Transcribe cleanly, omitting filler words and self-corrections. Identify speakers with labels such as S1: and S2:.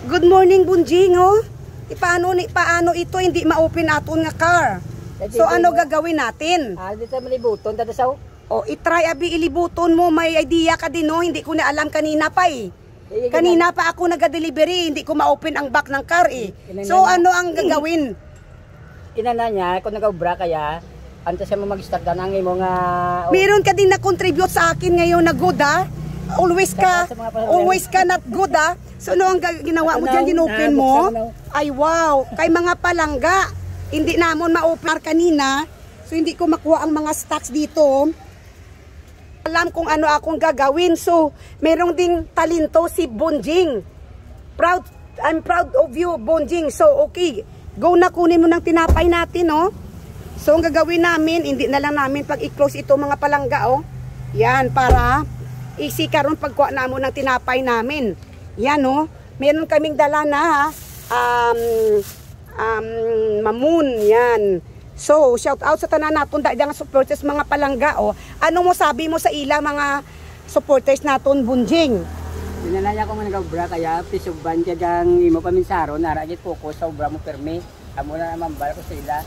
S1: Good morning, Bunjing, oh. Paano ito hindi ma-open aton nga car? So ano gagawin natin?
S2: Dito malibuton dito sa.
S1: O i-try abi ilibuton mo, may idea ka din, no? Hindi ko na alam kanina pa eh. Kanina pa ako nag-delivery, hindi ko ma-open ang back ng car eh. So ano ang gagawin?
S2: Inana niya kung nag-obra kaya antes siya mo mag-start na ng imong
S1: meron ka din na contribute sa akin ngayon na good ah. Always ka not good ah. So ano ang ginawa mo diyan, ginopen mo? Ay wow, kay mga palangga. Hindi namon ma-open kanina. So hindi ko makuha ang mga stocks dito. Alam kung ano akong gagawin. So merong ding talento si Bunjing. I'm proud of you, Bunjing. So okay, go na, kunin mo ng tinapay natin, no? So ang gagawin namin, hindi na lang namin pag i-close ito mga palangga, oh. Yan, para easy karon pagkuha na mo ng tinapay namin. Yan, no? Meron kaming dala na mamoon, yan. So, shout out sa tanan naton dahil supporters mga palangga, oh. Ano mo sabi mo sa ila mga supporters naton, Bunjing?
S2: Dinalaya ko man nag-obra kaya pisugban kaya dang imo paminsaro naragit focus sa obra mo permi. Amo na naman bala ko sa ila.